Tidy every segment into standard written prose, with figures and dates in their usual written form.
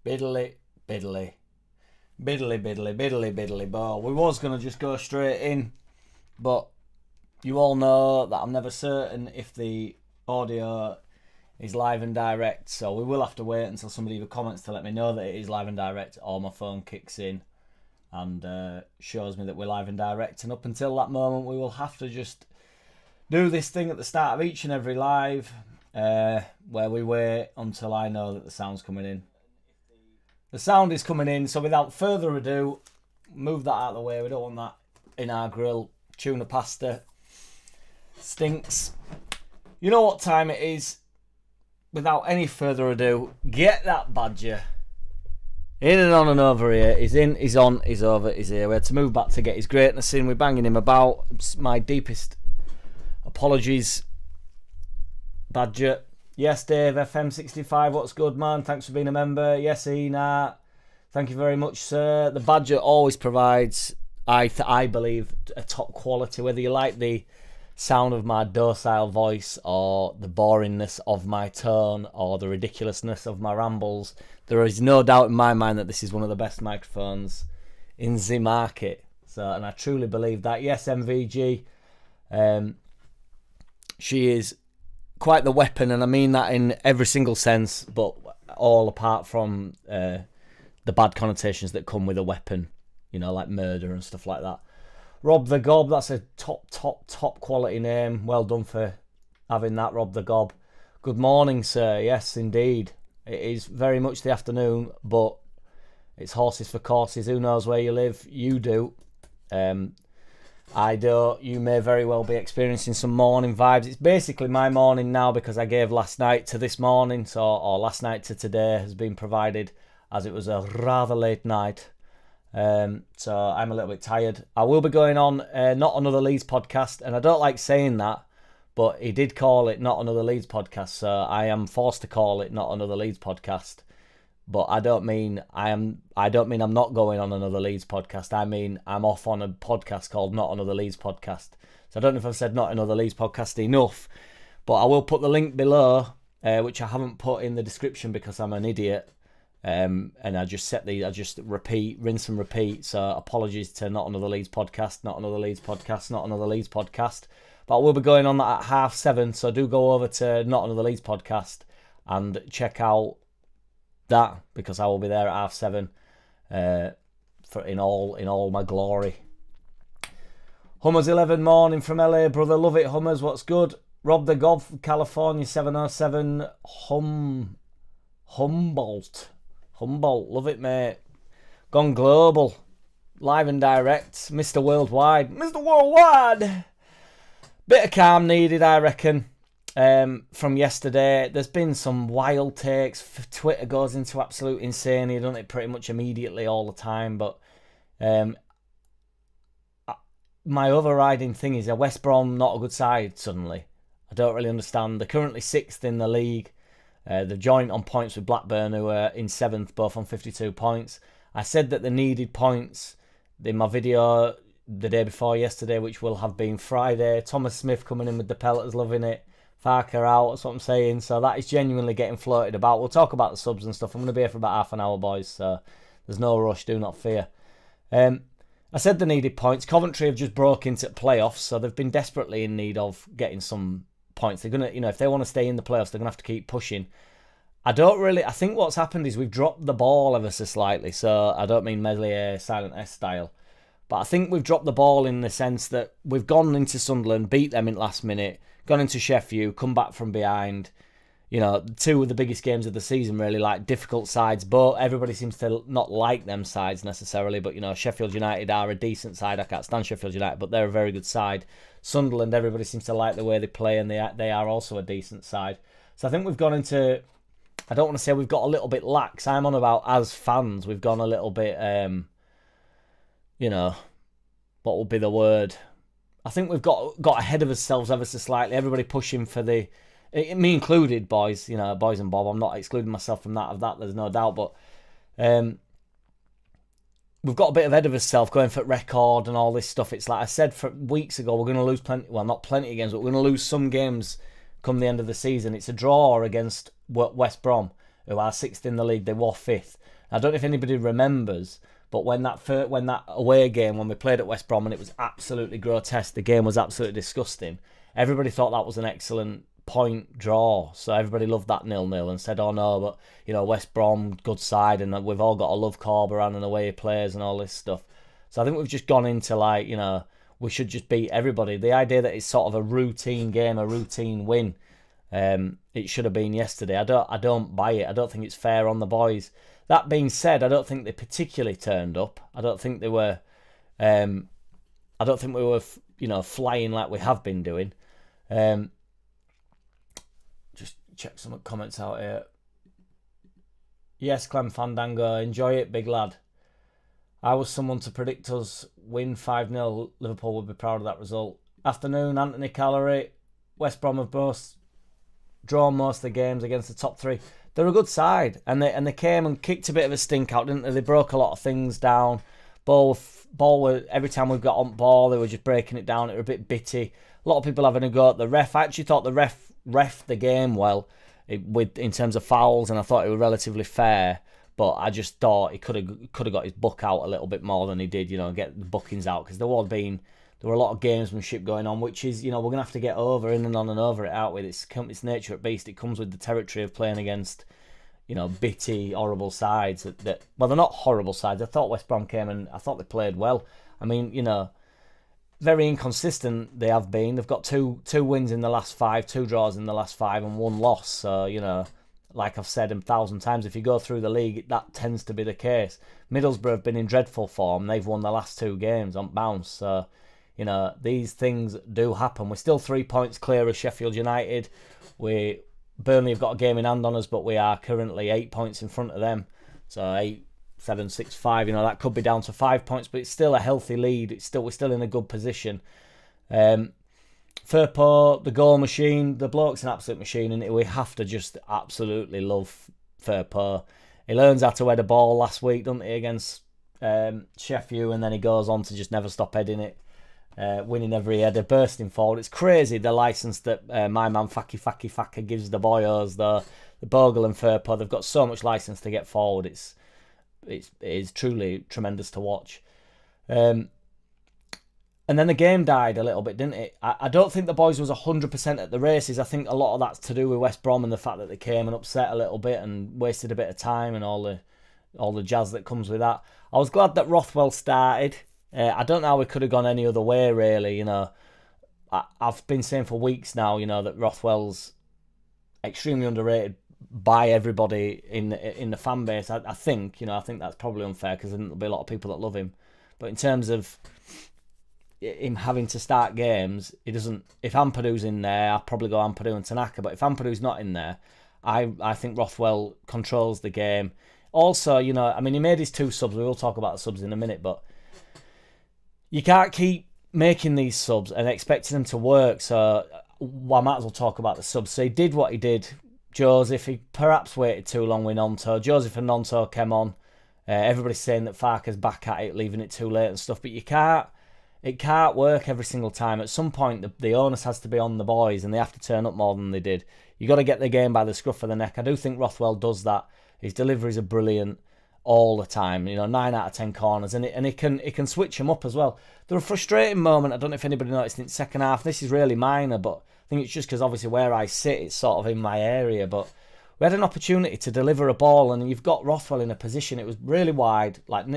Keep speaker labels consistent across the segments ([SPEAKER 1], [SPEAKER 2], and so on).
[SPEAKER 1] Biddly, biddly, biddly, biddly, biddly, biddly, ball. We was going to just go straight in, but you all know that I'm never certain if the audio is live and direct, so we will have to wait until somebody either comments to let me know that it is live and direct, or my phone kicks in and shows me that we're live and direct. And up until that moment, we will have to just do this thing at the start of each and every live, where we wait until I know that the sound's coming in. The sound is coming in, so without further ado, move that out of the way. We don't want that in our grill. Tuna pasta stinks. You know what time it is. Without any further ado, get that badger in and on and over here. He's in, he's on, he's over, he's here. We had to move back to get his greatness in. We're banging him about. It's my deepest apologies, badger. Yes, Dave, FM65, what's good, man? Thanks for being a member. Yes, Ena. Thank you very much, sir. The badger always provides, I believe, a top quality, whether you like the sound of my docile voice or the boringness of my tone or the ridiculousness of my rambles. There is no doubt in my mind that this is one of the best microphones in the market. So, and I truly believe that. Yes, MVG, she is quite the weapon, and I mean that in every single sense, but all apart from the bad connotations that come with a weapon, you know, like murder and stuff like that. Rob the Gob, that's a top quality name. Well done for having that, Rob the Gob. Good morning, sir. Yes, indeed. It is very much the afternoon, but it's horses for courses. Who knows where you live? You do. I don't. You may very well be experiencing some morning vibes. It's basically my morning now because I gave last night to this morning, or last night to today has been provided, as it was a rather late night. So I'm a little bit tired. I will be going on Not Another Leeds podcast, and I don't like saying that, but he did call it Not Another Leeds podcast, so I am forced to call it Not Another Leeds podcast. But I don't mean I'm not going on another Leeds podcast. I mean I'm off on a podcast called Not Another Leeds podcast. So I don't know if I've said Not Another Leeds podcast enough, but I will put the link below, which I haven't put in the description because I'm an idiot. And I just repeat, rinse and repeat. So apologies to Not Another Leeds podcast, Not Another Leeds podcast, Not Another Leeds podcast. But we'll be going on that at 7:30. So do go over to Not Another Leeds podcast and check out that, because I will be there at 7:30 for in all my glory. Hummers 11 morning from LA, brother. Love it, Hummers. What's good? Rob the Gob from California 707 Humboldt. Love it, mate. Gone global. Live and direct. Mr. Worldwide. Bit of calm needed, I reckon. From yesterday, there's been some wild takes. Twitter goes into absolute insanity, doesn't it? Pretty much immediately all the time. But my overriding thing is, West Brom not a good side suddenly? I don't really understand. They're currently 6th in the league. They're joint on points with Blackburn, who are in 7th, both on 52 points. I said that they needed points in my video the day before yesterday, which will have been Friday. Thomas Smith coming in with the pelleters, loving it. Farker out, that's what I'm saying. So that is genuinely getting floated about. We'll talk about the subs and stuff. I'm going to be here for about half an hour, boys, so there's no rush, do not fear. I said they needed points. Coventry have just broke into playoffs, so they've been desperately in need of getting some points. They're going to, if they want to stay in the playoffs, they're going to have to keep pushing. I think what's happened is we've dropped the ball ever so slightly, so I don't mean Meslier Silent S style, but I think we've dropped the ball in the sense that we've gone into Sunderland, beat them in last minute, gone into Sheffield, come back from behind. Two of the biggest games of the season, really, like difficult sides, but everybody seems to not like them sides necessarily. But, Sheffield United are a decent side. I can't stand Sheffield United, but they're a very good side. Sunderland, everybody seems to like the way they play, and they are also a decent side. So I think we've gone into, I don't want to say we've got a little bit lax. I'm on about as fans, we've gone a little bit, what would be the word? I think we've got ahead of ourselves ever so slightly. Everybody pushing for me included, boys. Boys and Bob. I'm not excluding myself from that. Of that, there's no doubt. But we've got a bit ahead of ourselves, going for record and all this stuff. It's like I said for weeks ago, we're going to lose plenty. Well, not plenty of games, but we're going to lose some games come the end of the season. It's a draw against West Brom, who are 6th in the league. They were 5th. I don't know if anybody remembers, but when that away game, when we played at West Brom and it was absolutely grotesque, the game was absolutely disgusting, everybody thought that was an excellent point draw. So everybody loved that 0-0 and said, oh no, but, you know, West Brom, good side, and we've all got to love Corberan and the way he plays and all this stuff. So I think we've just gone into, like, you know, we should just beat everybody. The idea that it's sort of a routine game, a routine win, it should have been yesterday. I don't buy it. I don't think it's fair on the boys. That being said, I don't think they particularly turned up. I don't think they were. I don't think we were, you know, flying like we have been doing. Just check some comments out here. Yes, Clem Fandango, enjoy it, big lad. I was someone to predict us win 5-0. Liverpool would be proud of that result. Afternoon, Anthony Callery. West Brom have both drawn most of the games against the top 3. They're a good side, and they came and kicked a bit of a stink out, didn't they? They broke a lot of things down. Ball were, every time we've got on ball, they were just breaking it down. It were a bit bitty. A lot of people having a go at the ref. I actually thought the ref the game well in terms of fouls, and I thought it was relatively fair. But I just thought he could have got his book out a little bit more than he did, you know, get the bookings out, because there were a lot of gamesmanship going on, which is, you know, we're gonna have to get over in and on and over it out with. It's nature at beast. It comes with the territory of playing against, you know, bitty, horrible sides. That well, they're not horrible sides. I thought West Brom came and I thought they played well. I mean, you know, very inconsistent they have been. They've got two wins in the last 5, 2 draws in the last 5, and 1 loss. So, you know, like I've said 1,000 times, if you go through the league, that tends to be the case. Middlesbrough have been in dreadful form. They've won the last 2 games on bounce. So, you know, these things do happen. We're still 3 points clear of Sheffield United. Burnley have got a game in hand on us, but we are currently 8 points in front of them. So 8, 7, 6, 5. You know, that could be down to 5 points, but it's still a healthy lead. We're still in a good position. Firpo, the goal machine, the bloke's an absolute machine, and we have to just absolutely love Firpo. He learns how to head a ball last week, doesn't he, against Sheffield, and then he goes on to just never stop heading it, winning every header, bursting forward. It's crazy the licence that my man Faki gives the boyos, the Bogle and Firpo. They've got so much licence to get forward. It is truly tremendous to watch. And then the game died a little bit, didn't it? I don't think the boys was 100% at the races. I think a lot of that's to do with West Brom and the fact that they came and upset a little bit and wasted a bit of time and all the jazz that comes with that. I was glad that Rothwell started. I don't know how we could have gone any other way, really. You know, I've been saying for weeks now, you know, that Rothwell's extremely underrated by everybody in the fan base. I think that's probably unfair, because there'll be a lot of people that love him. But in terms of him having to start games, he doesn't. If Ampadu's in there, I'll probably go Ampadu and Tanaka. But if Ampadu's not in there, I think Rothwell controls the game. Also, you know, I mean, he made his 2 subs. We will talk about the subs in a minute, but you can't keep making these subs and expecting them to work. So I might as well talk about the subs. So he did what he did. Joseph, he perhaps waited too long with Nonto. Joseph and Nonto came on. Everybody's saying that Farke's back at it, leaving it too late and stuff. But it can't work every single time. At some point, the onus has to be on the boys, and they have to turn up more than they did. You got to get the game by the scruff of the neck. I do think Rothwell does that. His deliveries are brilliant all the time. You know, 9 out of 10 corners, and it can switch him up as well. There was a frustrating moment. I don't know if anybody noticed in the second half. This is really minor, but I think it's just because obviously where I sit, it's sort of in my area. But we had an opportunity to deliver a ball, and you've got Rothwell in a position. It was really wide, like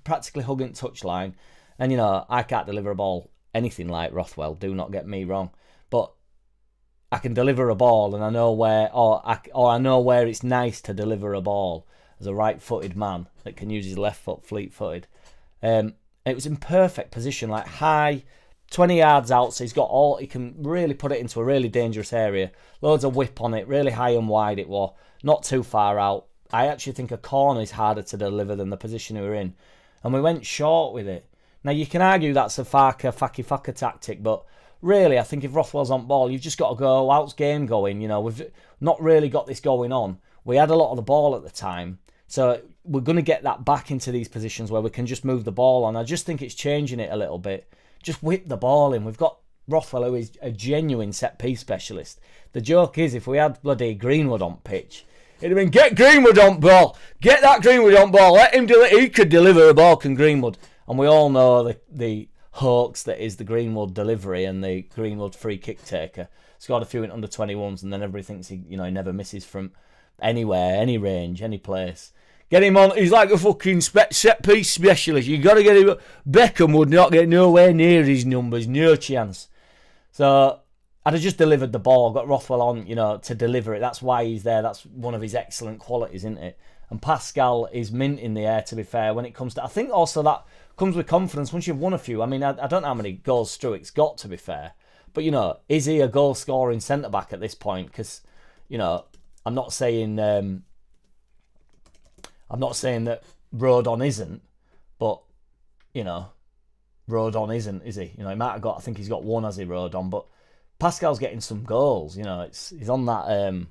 [SPEAKER 1] practically hugging touchline. And, you know, I can't deliver a ball anything like Rothwell, do not get me wrong. But I can deliver a ball, and I know where, or I know where it's nice to deliver a ball as a right-footed man that can use his left foot fleet-footed. It was in perfect position, like high, 20 yards out, so he can really put it into a really dangerous area. Loads of whip on it, really high and wide it was, not too far out. I actually think a corner is harder to deliver than the position we were in. And we went short with it. Now, you can argue that's a Faki tactic, but really, I think if Rothwell's on ball, you've just got to go, how's game going? You know, we've not really got this going on. We had a lot of the ball at the time, so we're going to get that back into these positions where we can just move the ball on. I just think it's changing it a little bit. Just whip the ball in. We've got Rothwell, who is a genuine set-piece specialist. The joke is, if we had bloody Greenwood on pitch, It'd have been, get Greenwood on ball. Get that Greenwood on ball. Let him do it. He could deliver a ball, can Greenwood. And we all know the hoax that is the Greenwood delivery and the Greenwood free kick taker. Scored a few in under 21s, and then everybody thinks he never misses from anywhere, any range, any place. Get him on. He's like a fucking set piece specialist. You got to get him. Beckham would not get nowhere near his numbers. No chance. So I'd have just delivered the ball. Got Rothwell on, to deliver it. That's why he's there. That's one of his excellent qualities, isn't it? And Pascal is mint in the air, to be fair, when it comes to... I think also that comes with confidence once you've won a few. I mean, I don't know how many goals Struick's got, to be fair. But, is he a goal-scoring centre-back at this point? Because, I'm not saying that Rodon isn't, but, Rodon isn't, is he? He might have got... I think he's got one, has he, Rodon? But Pascal's getting some goals, he's on that...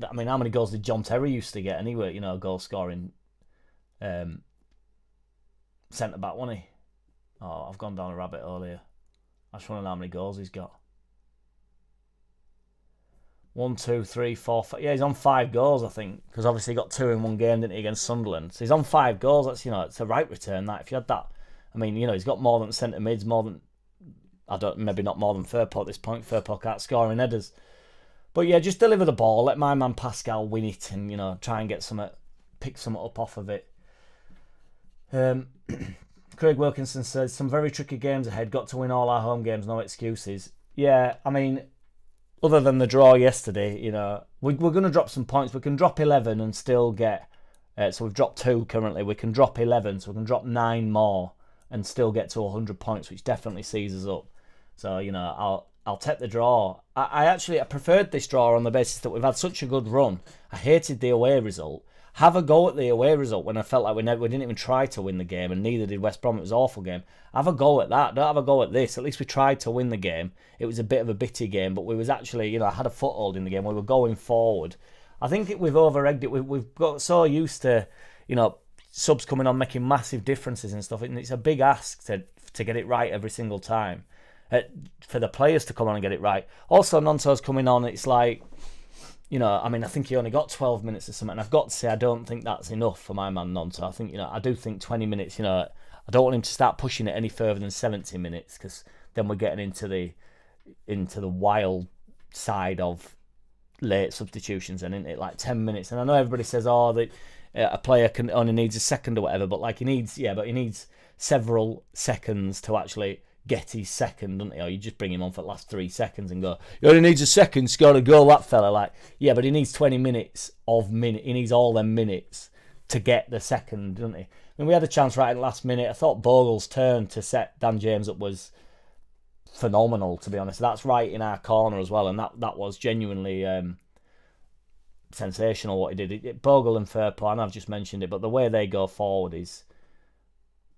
[SPEAKER 1] I mean, how many goals did John Terry used to get anyway? Goal-scoring centre-back, wasn't he? Oh, I've gone down a rabbit hole here. I just want to know how many goals he's got. 1, 2, 3, 4, 5. Yeah, he's on 5 goals, I think. Because obviously he got 2 in one game, didn't he, against Sunderland. So he's on 5 goals. That's, it's a right return, that. If you had that... I mean, he's got more than centre-mids, more than... maybe not more than Firpo at this point. Firpo can't score in headers. But yeah, just deliver the ball. Let my man Pascal win it and, try and get pick something up off of it. Craig Wilkinson says, some very tricky games ahead. Got to win all our home games, no excuses. Yeah, I mean, other than the draw yesterday, we're going to drop some points. We can drop 11 and still get... so we've dropped 2 currently. We can drop 11, so we can drop 9 more and still get to 100 points, which definitely sees us up. So, I'll take the draw. I preferred this draw on the basis that we've had such a good run. I hated the away result. Have a go at the away result when I felt like we didn't even try to win the game, and neither did West Brom. It was an awful game. Have a go at that. Don't have a go at this. At least we tried to win the game. It was a bit of a bitty game, but we was actually, had a foothold in the game. We were going forward. I think we've over-egged it. We've got so used to, subs coming on making massive differences and stuff, and it's a big ask to get it right every single time. For the players to come on and get it right. Also, Nonto's coming on, it's like, I think he only got 12 minutes or something, and I've got to say, I don't think that's enough for my man Nonto. I think, I do think 20 minutes, I don't want him to start pushing it any further than 70 minutes, because then we're getting into the wild side of late substitutions, and isn't it? Like 10 minutes. And I know everybody says, that a player only needs a second or whatever, but he needs several seconds to actually get his second, doesn't he? Or you just bring him on for the last 3 seconds and go, he only needs a second, score a goal, that fella. Yeah, but he needs 20 minutes he needs all them minutes to get the second, doesn't he? I mean, we had a chance right at the last minute. I thought Bogle's turn to set Dan James up was phenomenal, to be honest. That's right in our corner as well, and that was genuinely sensational what he did. Bogle and Firpo, and I've just mentioned it, but the way they go forward is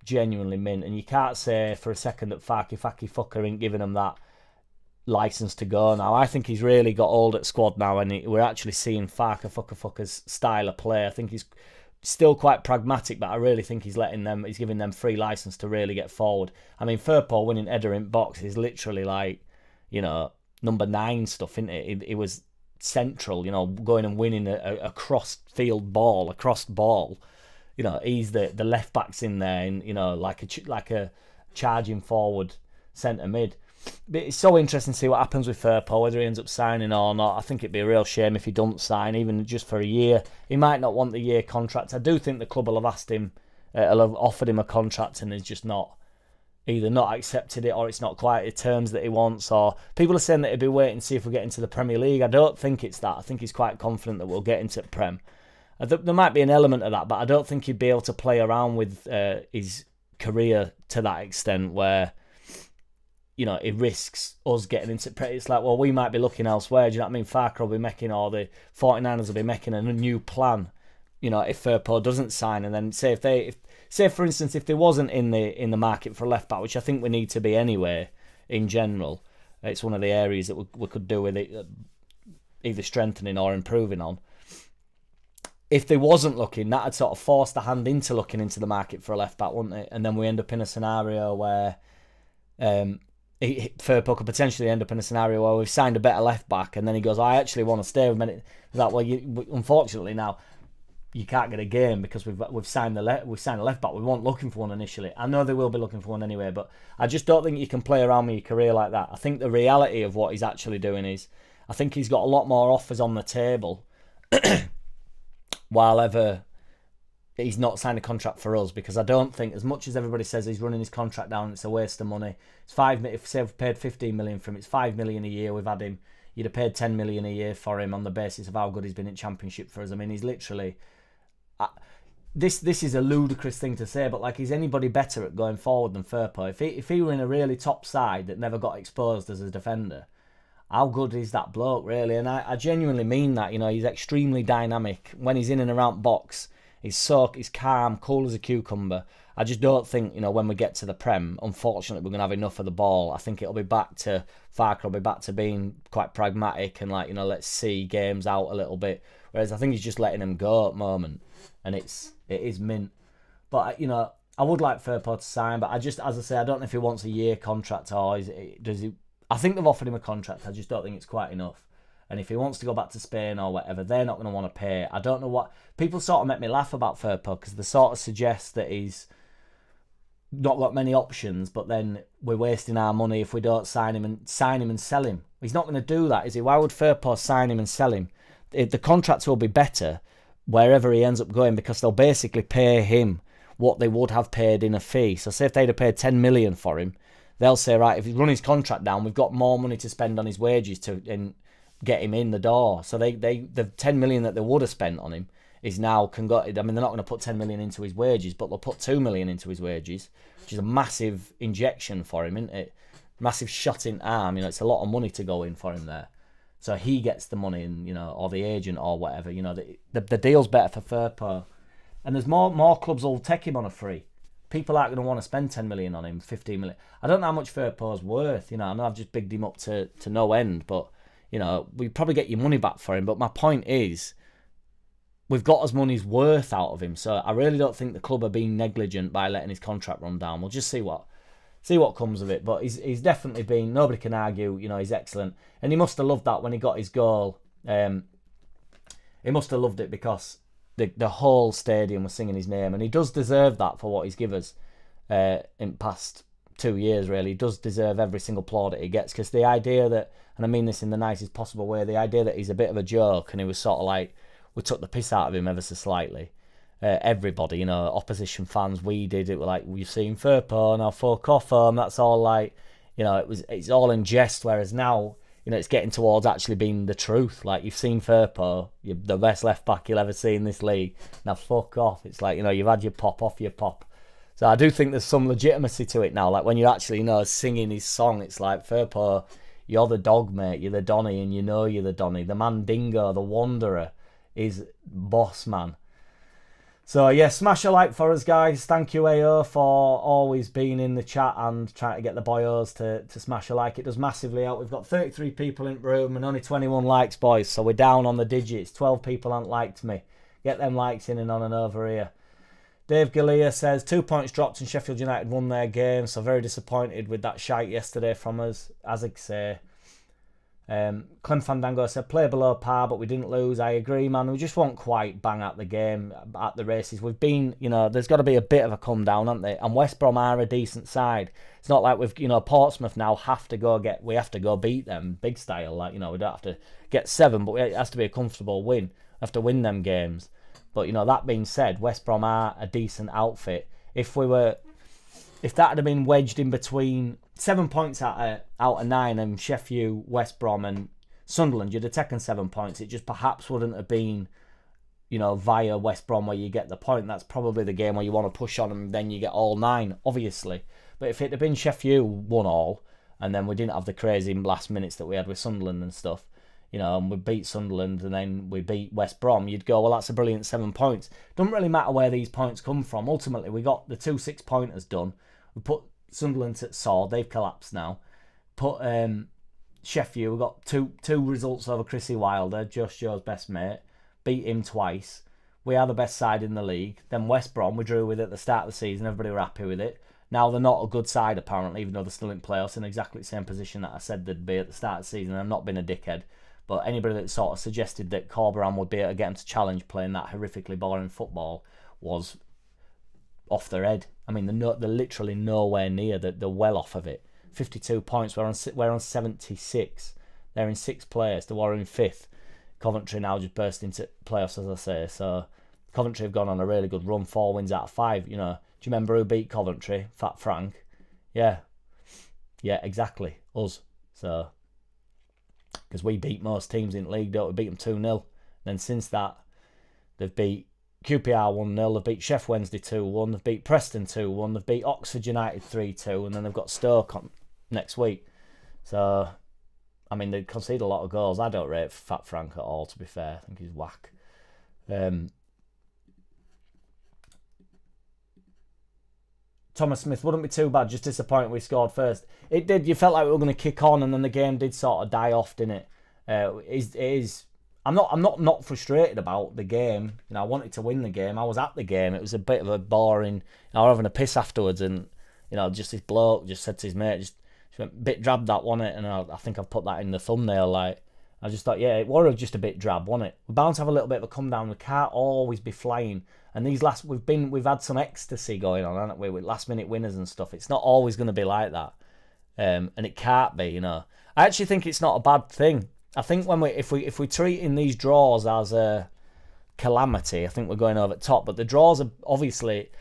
[SPEAKER 1] genuinely mint, and you can't say for a second that Farky Fucker ain't giving him that license to go now. I think he's really got old at squad now, and we're actually seeing Farky Fucker's style of play. I think he's still quite pragmatic, but I really think he's giving them free license to really get forward. I mean, Firpo winning header in box is literally like, number 9 stuff, isn't it? It was central, going and winning a cross-field ball, a crossed ball. He's the left back's in there, and like a charging forward centre mid. But it's so interesting to see what happens with Firpo, whether he ends up signing or not. I think it'd be a real shame if he doesn't sign, even just for a year. He might not want the year contract. I do think the club will have asked him, will have offered him a contract, and he's just either not accepted it, or it's not quite the terms that he wants. Or people are saying that he'll be waiting to see if we get into the Premier League. I don't think it's that. I think he's quite confident that we'll get into Prem. There might be an element of that, but I don't think he'd be able to play around with his career to that extent where, it risks us getting into... It's like, well, we might be looking elsewhere. Do you know what I mean? Farker will be making, or the 49ers will be making a new plan, if Firpo doesn't sign. And then say for instance, if there wasn't in the market for a left back, which I think we need to be anyway, in general, it's one of the areas that we could do with it, either strengthening or improving on. If they wasn't looking, that would sort of force the hand into looking into the market for a left back, wouldn't it? And then we end up in a scenario where Firpo could potentially end up in a scenario where we've signed a better left back, and then he goes, I actually want to stay with him. That unfortunately now you can't get a game because we've signed a left back. We weren't looking for one initially. I know they will be looking for one anyway, but I just don't think you can play around with your career like that. I think the reality of what he's actually doing is, I think he's got a lot more offers on the table while ever he's not signed a contract for us, because I don't think, as much as everybody says he's running his contract down, it's a waste of money. It's if say we've paid 15 million for him, it's 5 million a year we've had him. You'd have paid 10 million a year for him on the basis of how good he's been in Championship for us. I mean, he's literally... This is a ludicrous thing to say, but like, is anybody better at going forward than Firpo? If he were in a really top side that never got exposed as a defender, how good is that bloke, really? And I genuinely mean that. You know, he's extremely dynamic. When he's in and around box, he's calm, cool as a cucumber. I just don't think, you know, when we get to the Prem, unfortunately, we're going to have enough of the ball. I think it'll be back to, Farke will be back to being quite pragmatic and like, you know, let's see games out a little bit. Whereas I think he's just letting him go at the moment. And it is mint. But, you know, I would like Firpo to sign, but I just, as I say, I don't know if he wants a year contract or does he. I think they've offered him a contract. I just don't think it's quite enough. And if he wants to go back to Spain or whatever, they're not going to want to pay. I don't know what... People sort of make me laugh about Firpo because they sort of suggest that he's not got many options, but then we're wasting our money if we don't sign him and sell him. He's not going to do that, is he? Why would Firpo sign him and sell him? The contracts will be better wherever he ends up going, because they'll basically pay him what they would have paid in a fee. So say if they'd have paid 10 million for him, they'll say, right, if he's run his contract down, we've got more money to spend on his wages and get him in the door. So the 10 million that they would have spent on him is now I mean, they're not going to put 10 million into his wages, but they'll put 2 million into his wages, which is a massive injection for him, isn't it? Massive shot in arm. You know, it's a lot of money to go in for him there. So he gets the money, and you know, or the agent or whatever. You know, the deal's better for Firpo, and there's more clubs will take him on a free. People aren't going to want to spend 10 million on him, 15 million. I don't know how much Firpo's worth. You know, I know I've just bigged him up to no end, but you know, we probably get your money back for him. But my point is, we've got his money's worth out of him. So I really don't think the club are being negligent by letting his contract run down. We'll just see what comes of it. But he's definitely been, nobody can argue, you know, he's excellent. And he must have loved that when he got his goal. He must have loved it because the whole stadium was singing his name. And he does deserve that for what he's given us in past 2 years, really. He does deserve every single plaudit he gets. Because the idea that, and I mean this in the nicest possible way, the idea that he's a bit of a joke and he was sort of like, we took the piss out of him ever so slightly. Everybody, you know, opposition fans, we did it. We're like, we've seen Firpo, now fuck off him. That's all like, you know, it's all in jest. Whereas now, you know, it's getting towards actually being the truth. Like, you've seen Firpo, you're the best left back you'll ever see in this league. Now fuck off. It's like, you know, you've had your pop off your pop. So I do think there's some legitimacy to it now. Like when you're actually, you know, singing his song, it's like, Firpo, you're the dog, mate. You're the Donny, and you know you're the Donny. The Mandingo, the Wanderer, is boss man. So yeah, smash a like for us, guys. Thank you, AO, for always being in the chat and trying to get the boyos to smash a like. It does massively help. We've got 33 people in the room and only 21 likes, boys. So we're down on the digits. 12 people haven't liked me. Get them likes in and on and over here. Dave Galea says 2 points dropped and Sheffield United won their game. So very disappointed with that shite yesterday from us, as I say. Clem Fandango said play below par, but we didn't lose. I agree, man. We just won't quite bang at the game, at the races. We've been, you know, there's got to be a bit of a come down, haven't they? And West Brom are a decent side. It's not like we've, you know, Portsmouth now we have to go beat them big style. Like, you know, we don't have to get 7, but it has to be a comfortable win. We have to win them games. But, you know, that being said, West Brom are a decent outfit. If that had been wedged in between 7 points out of 9 and Sheffield, West Brom and Sunderland, you'd have taken 7 points. It just perhaps wouldn't have been, you know, via West Brom where you get the point. That's probably the game where you want to push on and then you get all 9, obviously. But if it had been Sheffield 1-all and then we didn't have the crazy last minutes that we had with Sunderland and stuff, you know, and we beat Sunderland and then we beat West Brom, you'd go, well, that's a brilliant 7 points. Doesn't really matter where these points come from. Ultimately, we got the 2 6-pointers done. We put Sunderland at sore. They've collapsed now. Put Sheffield. We got two results over Chrissy Wilder, Josh Joe's best mate. Beat him twice. We are the best side in the league. Then West Brom, we drew with at the start of the season. Everybody were happy with it. Now they're not a good side apparently, even though they're still in playoffs in exactly the same position that I said they'd be at the start of the season. I've not been a dickhead, but anybody that sort of suggested that Corberan would be able to get them to challenge playing that horrifically boring football was off their head. I mean, they're literally nowhere near. They're well off of it. 52 points. We're on 76. They're in 6th place. They were in 5th. Coventry now just burst into playoffs, as I say. So Coventry have gone on a really good run. 4 wins out of 5. You know, do you remember who beat Coventry? Fat Frank. Yeah, exactly. Us. So because we beat most teams in the league, don't we? Beat them 2-0. Then since that, they've beat QPR 1-0, they've beat Sheff Wednesday 2-1, they've beat Preston 2-1, they've beat Oxford United 3-2, and then they've got Stoke on next week. So, I mean, they concede a lot of goals. I don't rate Fat Frank at all, to be fair. I think he's whack. Thomas Smith, wouldn't be too bad, just disappointed we scored first. It did, you felt like we were going to kick on, and then the game did sort of die off, didn't it? It is. I'm not frustrated about the game. You know, I wanted to win the game. I was at the game. It was a bit of a boring. I was having a piss afterwards, and you know, just this bloke just said to his mate, just went, bit drab that, wasn't it? And I think I've put that in the thumbnail. Like, I just thought, yeah, it was just a bit drab, wasn't it? We're bound to have a little bit of a come down. We can't always be flying. And these we've had some ecstasy going on, haven't we, with last minute winners and stuff. It's not always going to be like that, and it can't be. You know, I actually think it's not a bad thing. I think if we're treating these draws as a calamity, I think we're going over the top. But the draws are obviously,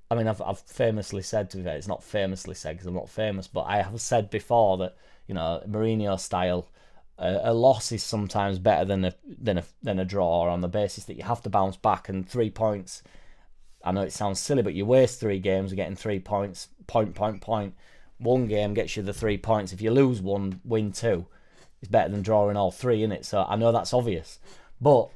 [SPEAKER 1] I mean, I've famously said, to be fair, it's not famously said because I'm not famous, but I have said before that, you know, Mourinho style, a loss is sometimes better than a draw, on the basis that you have to bounce back, and 3 points. I know it sounds silly, but you waste 3 games, you're getting 3 points. Point. One game gets you the 3 points. If you lose one, win 2. It's better than drawing all 3, innit? So I know that's obvious, but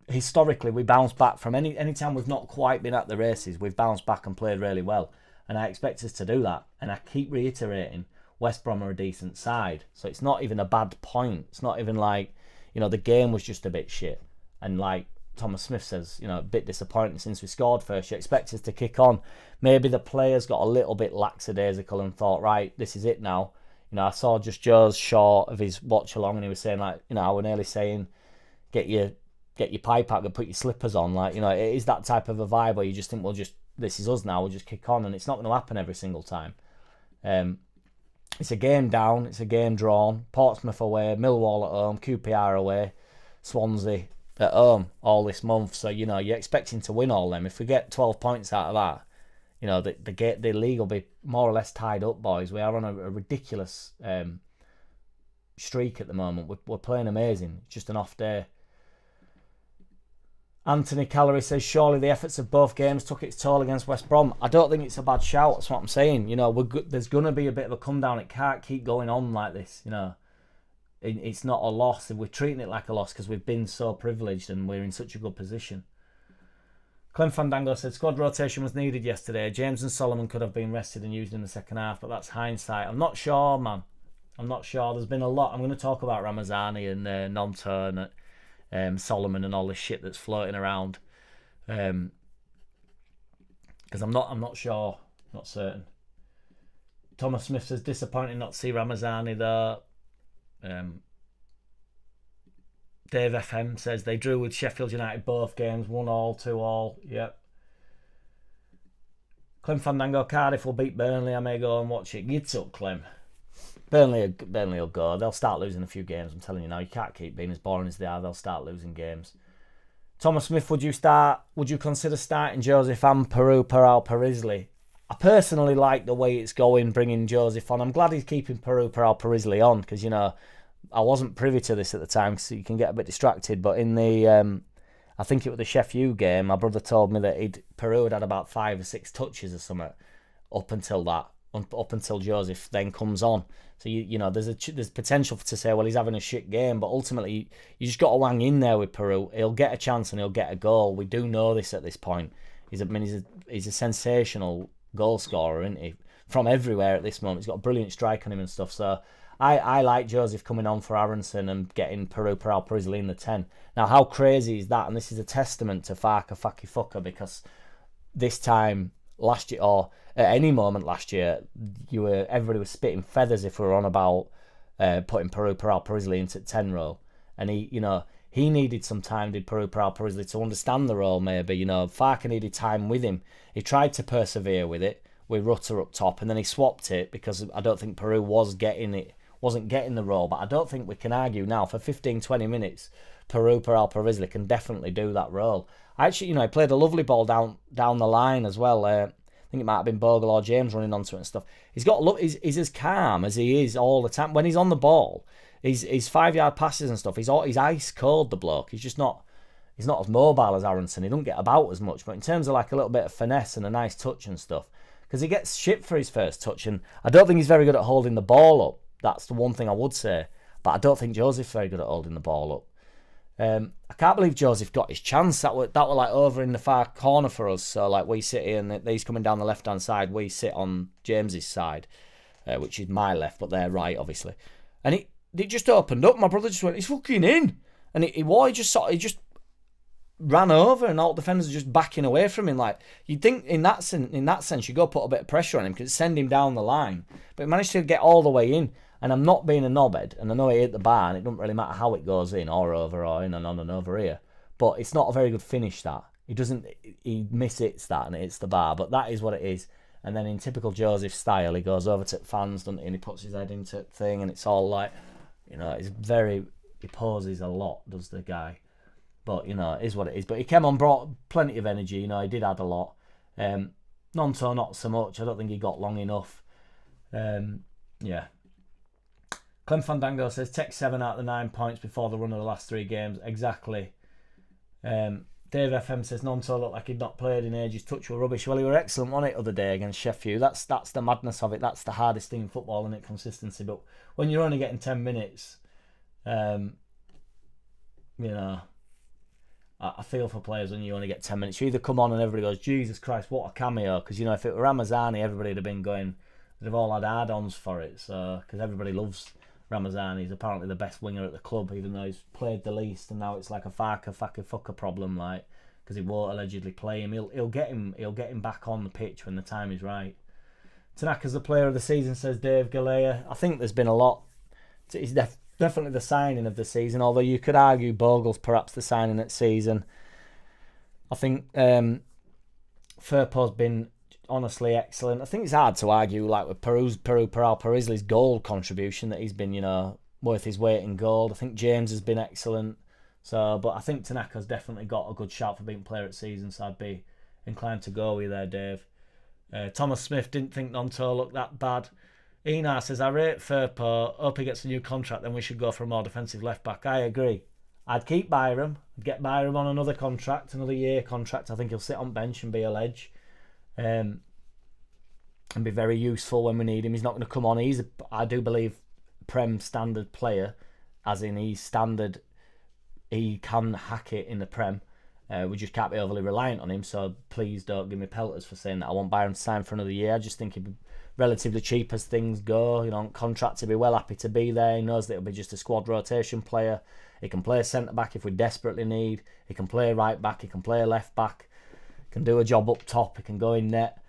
[SPEAKER 1] historically we bounce back from any time we've not quite been at the races. We've bounced back and played really well, and I expect us to do that. And I keep reiterating, West Brom are a decent side, so it's not even a bad point. It's not even like, you know, the game was just a bit shit, and like Thomas Smith says, you know, a bit disappointing since we scored first. You expect us to kick on. Maybe the players got a little bit lackadaisical and thought, right, this is it now. You know, I saw just Joe's short of his watch along, and he was saying, like, you know, I was nearly saying, get your pipe out and put your slippers on. Like, you know, it is that type of a vibe where you just think, well, just this is us now, we'll just kick on, and it's not going to happen every single time. It's a game down, it's a game drawn. Portsmouth away, Millwall at home, QPR away, Swansea at home all this month. So, you know, you're expecting to win all them. If we get 12 points out of that, you know, the league will be more or less tied up, boys. We are on a ridiculous streak at the moment. We're playing amazing. It's just an off day. Anthony Callery says, surely the efforts of both games took its toll against West Brom. I don't think it's a bad shout. That's what I'm saying. You know, there's going to be a bit of a come down. It can't keep going on like this. You know, it's not a loss. We're treating it like a loss because we've been so privileged and we're in such a good position. Clem Fandango said, squad rotation was needed yesterday. James and Solomon could have been rested and used in the second half, but that's hindsight. I'm not sure, man. I'm not sure. There's been a lot. I'm going to talk about Ramazani and Nonto and Solomon and all this shit that's floating around. Because I'm not sure. Not certain. Thomas Smith says, disappointing not to see Ramazani though. Dave FM says they drew with Sheffield United both games, 1-1, 2-2. Yep. Clem Fandango, Cardiff will beat Burnley. I may go and watch it. Gets up, Clem. Burnley will go. They'll start losing a few games. I'm telling you now. You can't keep being as boring as they are. They'll start losing games. Thomas Smith, would you consider starting Joseph and Peru Parisley? I personally like the way it's going, bringing Joseph on. I'm glad he's keeping Peru Parisley on because, you know, I wasn't privy to this at the time, so you can get a bit distracted. But in the, I think it was the Sheff U game, my brother told me that Peru had about 5 or 6 touches or something up until Joseph then comes on. So you know, there's potential to say, well, he's having a shit game, but ultimately you just got to hang in there with Peru. He'll get a chance and he'll get a goal. We do know this at this point. He's a sensational goal scorer, isn't he? From everywhere at this moment. He's got a brilliant strike on him and stuff. So I like Joseph coming on for Aronson and getting Peru Parisley in the 10. Now, how crazy is that? And this is a testament to Farker Fucky Fucker, because this time last year, or at any moment last year, everybody was spitting feathers if we were on about putting Peru Paral-Parisley into 10 role, and he needed some time, did Peru Paral-Parisley, to understand the role. Maybe Farke needed time with him. He tried to persevere with it with Rutter up top, and then he swapped it because I don't think Peru wasn't getting the role. But I don't think we can argue now for 15-20 minutes. Peru Paral-Parisley can definitely do that role. Actually, he played a lovely ball down the line as well. I think it might have been Bogle or James running onto it and stuff. He's as calm as he is all the time when he's on the ball. His 5-yard passes and stuff. He's ice cold. The bloke. He's not as mobile as Aronson. He don't get about as much. But in terms of like a little bit of finesse and a nice touch and stuff, because he gets shit for his first touch, and I don't think he's very good at holding the ball up. That's the one thing I would say. But I don't think Joseph's very good at holding the ball up. I can't believe Joseph got his chance. That were like over in the far corner for us. So like we sit here and he's coming down the left hand side. We sit on James's side, which is my left, but they're right, obviously. And it just opened up. My brother just went, "He's fucking in," and he just ran over, and all defenders are just backing away from him. Like you'd think in that sense, you go put a bit of pressure on him because send him down the line, but he managed to get all the way in. And I'm not being a knobhead, and I know he hit the bar, and it doesn't really matter how it goes in or over or in and on and over here. But it's not a very good finish, that. He miss-hits that and it hits the bar, but that is what it is. And then in typical Joseph style, he goes over to fans, doesn't he, and he puts his head into the thing, and it's all like, he poses a lot, does the guy. But, it is what it is. But he came on, brought plenty of energy, he did add a lot. Nonto, not so much. I don't think he got long enough. Yeah. Clem Fandango says, take 7 out of the 9 points before the run of the last 3 games. Exactly. Dave FM says, Nonto looked like he'd not played in ages. Touch were rubbish. Well, he were excellent on it other day against Sheffield. That's the madness of it. That's the hardest thing in football, isn't it? Consistency. But when you're only getting 10 minutes, I feel for players when you only get 10 minutes. You either come on and everybody goes, Jesus Christ, what a cameo. Because, if it were Ramazani, everybody would have been going, they've all had add-ons for it. So, because everybody loves Ramazani. He's apparently the best winger at the club, even though he's played the least, and now it's like a fucker problem, like, because he won't allegedly play him. He'll get him back on the pitch when the time is right. Tanaka's the player of the season, says Dave Galea. I think there's been a lot. He's definitely the signing of the season, although you could argue Bogle's perhaps the signing at season. I think Firpo's been honestly excellent. I think it's hard to argue like with Peru Paral-Parisley's goal contribution that he's been, worth his weight in gold. I think James has been excellent. So, but I think Tanaka's definitely got a good shout for being player at season, so I'd be inclined to go with you there, Dave. Thomas Smith didn't think Nonto looked that bad. Enar says, I rate Firpo. Hope he gets a new contract, then we should go for a more defensive left back. I agree. I'd keep Byram. I'd get Byram on another contract, another year contract. I think he'll sit on bench and be a ledge. And be very useful when we need him. He's not going to come on. I do believe, Prem standard player, as in he's standard. He can hack it in the Prem. We just can't be overly reliant on him. So please don't give me pelters for saying that I want Byron to sign for another year. I just think he'd be relatively cheap as things go. Contract to be well happy to be there. He knows that it'll be just a squad rotation player. He can play centre back if we desperately need. He can play right back. He can play left back. He can do a job up top. He can go in net.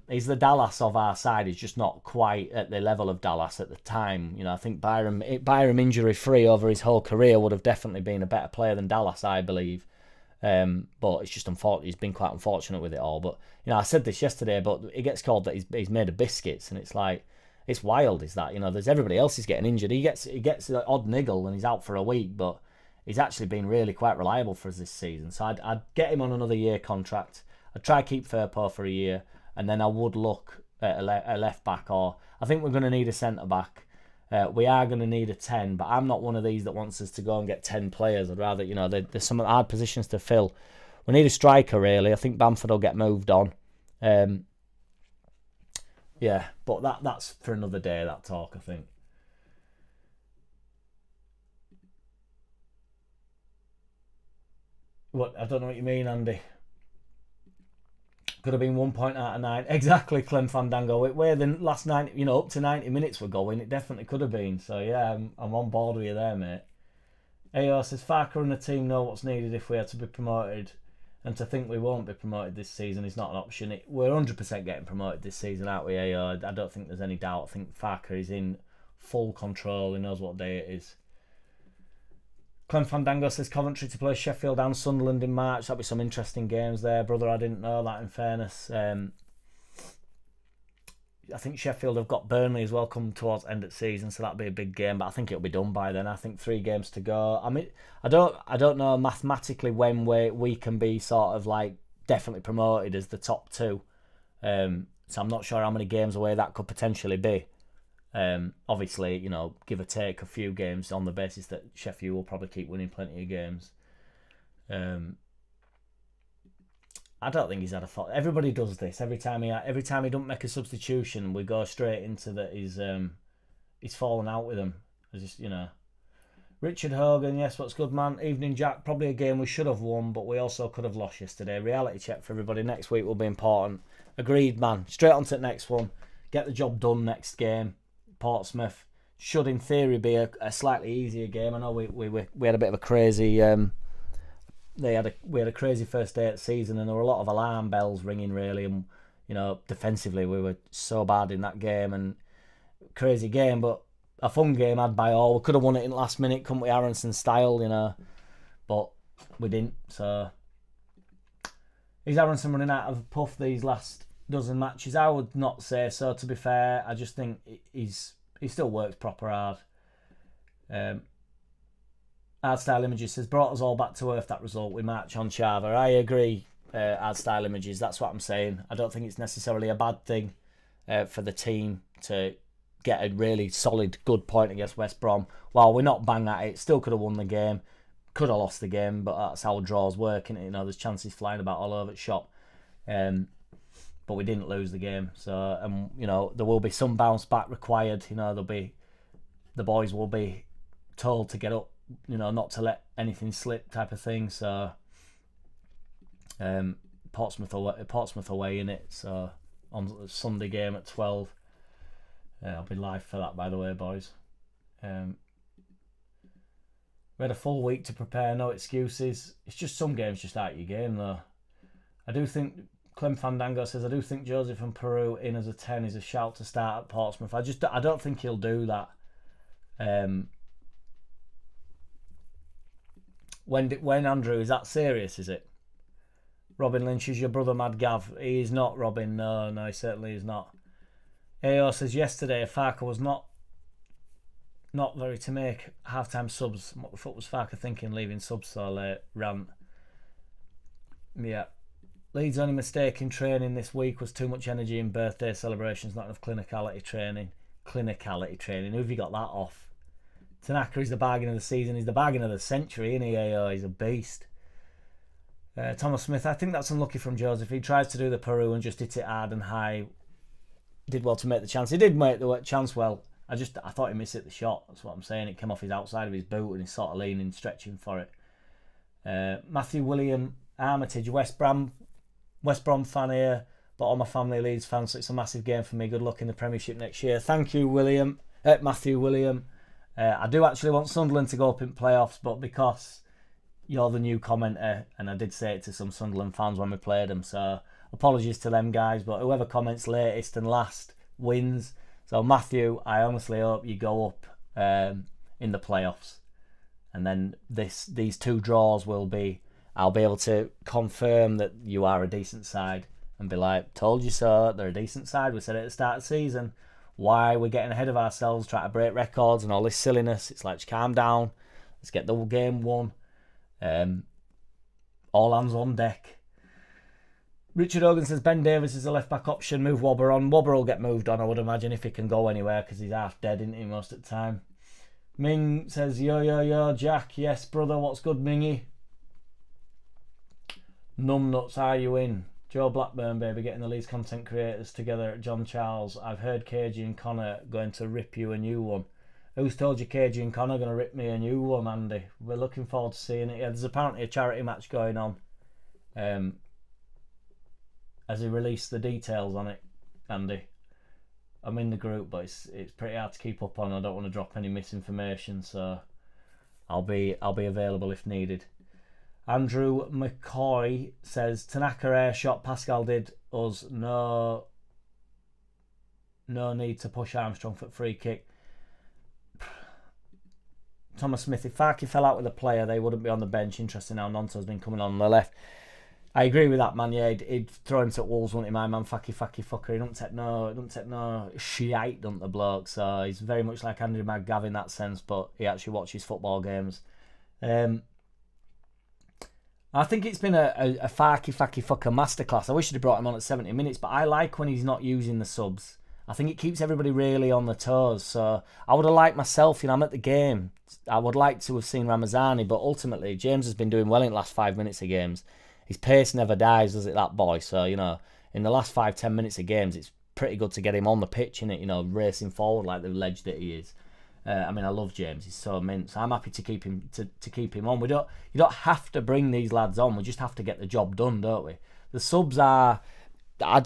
[SPEAKER 1] He's the Dallas of our side. He's just not quite at the level of Dallas at the time. I think Byram injury free over his whole career would have definitely been a better player than Dallas, I believe. But it's just unfortunate. He's been quite unfortunate with it all. But I said this yesterday, but it gets called that he's made of biscuits, and it's like, it's wild. Is that there's everybody else is getting injured. He gets an odd niggle and he's out for a week, but he's actually been really quite reliable for us this season. So I'd get him on another year contract. I'd try to keep Firpo for a year. And then I would look at a left back, or I think we're going to need a centre back. We are going to need a 10, but I'm not one of these that wants us to go and get 10 players. I'd rather, there's some hard positions to fill. We need a striker, really. I think Bamford will get moved on. Yeah, but that's for another day, that talk, I think. What? I don't know what you mean, Andy. Could have been 1 point out of 9. Exactly, Clem Fandango. Where the last 90, up to 90 minutes were going, it definitely could have been. So yeah, I'm on board with you there, mate. AO says, Farke and the team know what's needed if we are to be promoted, And to think we won't be promoted this season is not an option. We're 100% getting promoted this season, aren't we? I don't think there's any doubt. I think Farker is in full control. He knows what day it is. Clem Fandango says Coventry to play Sheffield and Sunderland in March. That'll be some interesting games there, brother. I didn't know that, in fairness. I think Sheffield have got Burnley as well come towards end of season, so that'll be a big game. But I think it'll be done by then. I think 3 games to go. I mean, I don't know mathematically when we can be sort of like definitely promoted as the top 2. So I'm not sure how many games away that could potentially be. Obviously, you know, give or take a few games on the basis that Sheffield will probably keep winning plenty of games. I don't think he's had a fault. Everybody does this every time he don't make a substitution. We go straight into that he's fallen out with them. It's just, you know. Richard Hogan, yes, what's good, man? Evening, Jack. Probably a game we should have won, but we also could have lost yesterday. Reality check for everybody. Next week will be important. Agreed, man. Straight on to the next one. Get the job done next game. Portsmouth should, in theory, be a slightly easier game. I know we had a bit of a crazy. We had a crazy first day of the season, and there were a lot of alarm bells ringing, really. And you know, defensively, we were so bad in that game, and crazy game, but a fun game had by all. We could have won it in the last minute, couldn't we, Aronson style, you know, but we didn't. So is Aronson running out of puff these last dozen matches? I would not say so, to be fair. I just think he still works proper hard. Art Style Images says, brought us all back to earth, that result. We march on Chava. I agree, Art Style Images. That's what I'm saying. I don't think it's necessarily a bad thing for the team to get a really solid, good point against West Brom. While we're not bang at it, still could have won the game. Could have lost the game, but that's how draws work, innit? You know, there's chances flying about all over the shop. But we didn't lose the game. So, you know, there will be some bounce back required. You know, the boys will be told to get up, you know, not to let anything slip, type of thing. So Portsmouth away in it. So on Sunday game at 12. I'll be live for that, by the way, boys. We had a full week to prepare, no excuses. It's just some games just out of your game, though. I do think Clem Fandango says, I do think Joseph and Peru in as a 10 is a shout to start at Portsmouth. I don't think he'll do that. When Andrew, is that serious, is it? Robin Lynch is your brother, Mad Gav. He is not, Robin. No, he certainly is not. AO says, yesterday Farker was not very to make half-time subs. What the fuck was Farker thinking leaving subs so late? Rant. Yeah. Leeds' only mistake in training this week was too much energy in birthday celebrations, not enough clinicality training. Who have you got that off? Tanaka is the bargain of the season. He's the bargain of the century, isn't he, AO? He's a beast. Thomas Smith, I think that's unlucky from Joseph. He tries to do the Peru and just hit it hard and high. Did well to make the chance. He did make the chance well. I thought he missed it the shot. That's what I'm saying. It came off his outside of his boot and he's sort of leaning, stretching for it. Matthew William Armitage, West Brom fan here, but all my family Leeds fans, so it's a massive game for me. Good luck in the Premiership next year. Thank you, Matthew William. I do actually want Sunderland to go up in playoffs, but because you're the new commenter, and I did say it to some Sunderland fans when we played them, so apologies to them guys, but whoever comments latest and last wins. So Matthew, I honestly hope you go up in the playoffs, and then these 2 draws I'll be able to confirm that you are a decent side and be like, told you so, they're a decent side. We said it at the start of the season. Why we're getting ahead of ourselves, trying to break records and all this silliness. It's like, just calm down. Let's get the game won. All hands on deck. Richard Hogan says, Ben Davis is a left-back option. Move Wobber on. Wobber will get moved on, I would imagine, if he can go anywhere, because he's half dead, isn't he, most of the time. Ming says, yo, Jack. Yes, brother. What's good, Mingy? Numbnuts, are you in? Joe Blackburn, baby, getting the Leeds content creators together at John Charles. I've heard KG and Connor going to rip you a new one. Who's told you KG and Connor are going to rip me a new one, Andy? We're looking forward to seeing it. Yeah, there's apparently a charity match going on. Has he released the details on it, Andy? I'm in the group, but it's pretty hard to keep up on. I don't want to drop any misinformation, so I'll be available if needed. Andrew McCoy says, Tanaka air shot, Pascal did us no need to push Armstrong for free kick. Thomas Smith, if Farke fell out with a player, they wouldn't be on the bench. Interesting how Nonto's been coming on the left. I agree with that, man. Yeah, he'd throw him to Wolves, wouldn't he, my man? Fucky fucker. He don't take no shite, don't the bloke. So he's very much like Andrew McGav in that sense, but he actually watches football games. I think it's been a Farke fucker masterclass. I wish they'd brought him on at 70 minutes, but I like when he's not using the subs. I think it keeps everybody really on their toes. So I would have liked myself, I'm at the game. I would like to have seen Ramazani, but ultimately James has been doing well in the last 5 minutes of games. His pace never dies, does it, that boy? So, in the last 5-10 minutes of games, it's pretty good to get him on the pitch, innit? Racing forward like the ledge that he is. I love James. He's so mint. So I'm happy to keep him to keep him on. You don't have to bring these lads on. We just have to get the job done, don't we? The subs add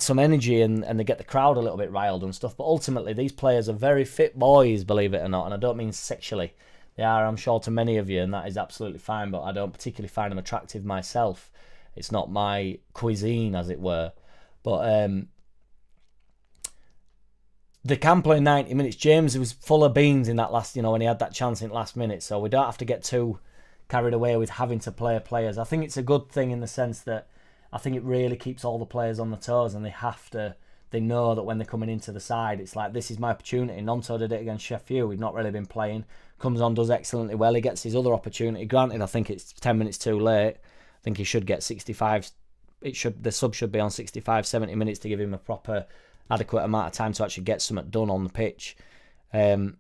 [SPEAKER 1] some energy and they get the crowd a little bit riled and stuff. But ultimately, these players are very fit boys, believe it or not. And I don't mean sexually. They are, I'm sure, to many of you, and that is absolutely fine. But I don't particularly find them attractive myself. It's not my cuisine, as it were. But they can play 90 minutes. James was full of beans in that last, when he had that chance in the last minute. So we don't have to get too carried away with having to play players. I think it's a good thing in the sense that I think it really keeps all the players on the toes, and they know that when they're coming into the side, it's like, this is my opportunity. Nonto did it against Sheffield. He'd not really been playing. Comes on, does excellently well. He gets his other opportunity. Granted, I think it's 10 minutes too late. I think he should get 65. The sub should be on 65, 70 minutes to give him a proper, adequate amount of time to actually get something done on the pitch. But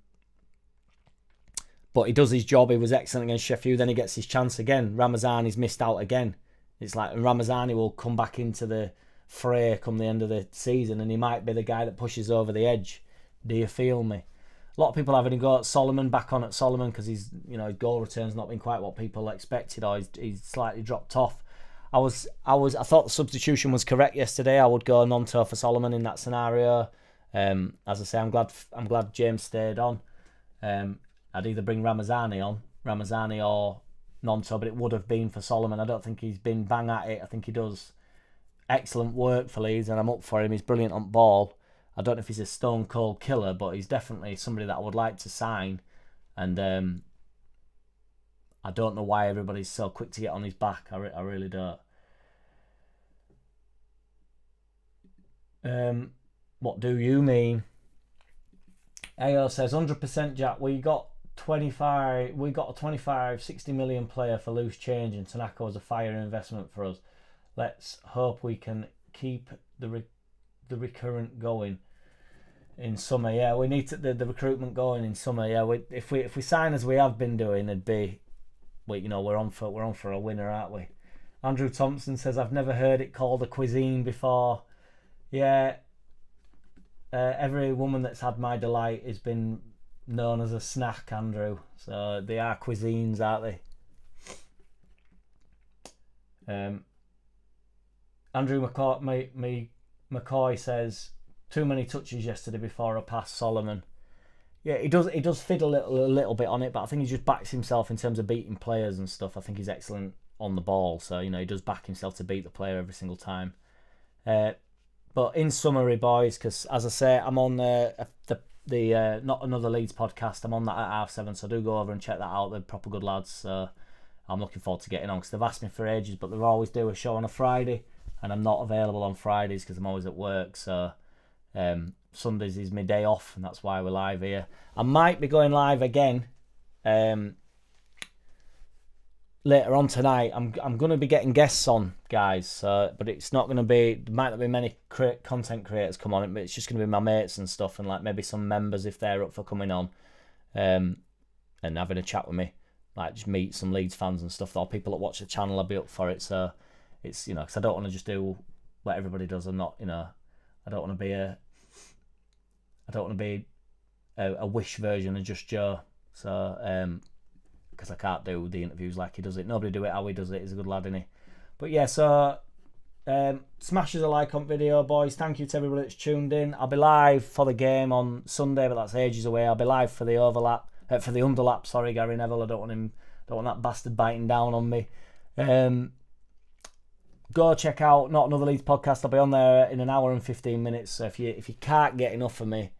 [SPEAKER 1] he does his job. He was excellent against Sheffield. Then he gets his chance again. Ramazani's missed out again. It's like Ramazani will come back into the fray come the end of the season, and he might be the guy that pushes over the edge. Do you feel me? A lot of people having a go at Solomon, back on at Solomon, because his goal return's not been quite what people expected, or he's slightly dropped off. I thought the substitution was correct yesterday. I would go Nonto for Solomon in that scenario. As I say, I'm glad James stayed on. I'd either bring Ramazani or Nonto, but it would have been for Solomon. I don't think he's been bang at it. I think he does excellent work for Leeds, and I'm up for him. He's brilliant on ball. I don't know if he's a stone cold killer, but he's definitely somebody that I would like to sign. And I don't know why everybody's so quick to get on his back. I really don't. What do you mean? AO says 100% Jack. We got a 25, 60 million player for loose change, and Tanaka was a fire investment for us. Let's hope we can keep the recurrent going in summer. Yeah, we need the recruitment going in summer. Yeah, if we sign as we have been doing, it'd be, we're on for a winner, aren't we? Andrew Thompson says, I've never heard it called a cuisine before. Yeah, every woman that's had my delight has been known as a snack, Andrew. So they are cuisines, aren't they? Andrew McCoy says, too many touches yesterday before I pass Solomon. Yeah, he does fiddle a little bit on it, but I think he just backs himself in terms of beating players and stuff. I think he's excellent on the ball, so he does back himself to beat the player every single time. But in summary, boys, because as I say, I'm on the Not Another Leeds podcast. I'm on that at 7:30, so do go over and check that out. They're proper good lads. So I'm looking forward to getting on, because they've asked me for ages, but they always do a show on a Friday, and I'm not available on Fridays because I'm always at work. So Sundays is my day off, and that's why we're live here. I might be going live again later on tonight. I'm going to be getting guests on, guys. But it's not going to be. There might not be many content creators come on it, but it's just going to be my mates and stuff, and like maybe some members if they're up for coming on, and having a chat with me. Like just meet some Leeds fans and stuff. Or people that watch the channel, I'll be up for it. So it's because I don't want to just do what everybody does. I'm not I don't want to be a Wish version of Just Joe. So because I can't do the interviews like he does it. Nobody do it how he does it. He's a good lad, isn't he? But yeah, so smash us a like on video, boys. Thank you to everybody that's tuned in. I'll be live for the game on Sunday, but that's ages away. I'll be live for the underlap. Sorry, Gary Neville. I don't want that bastard biting down on me. Go check out Not Another Leeds podcast. I'll be on there in an hour and 15 minutes. So if you can't get enough of me,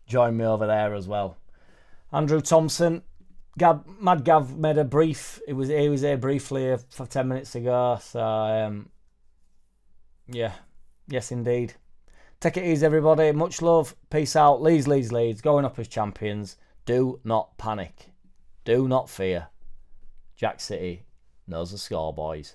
[SPEAKER 1] join me over there as well. Andrew Thompson, Mad Gav made a brief. He was here briefly for 10 minutes ago. So yes indeed. Take it easy, everybody. Much love. Peace out. Leeds. Going up as champions. Do not panic. Do not fear. JackCity knows the score, boys.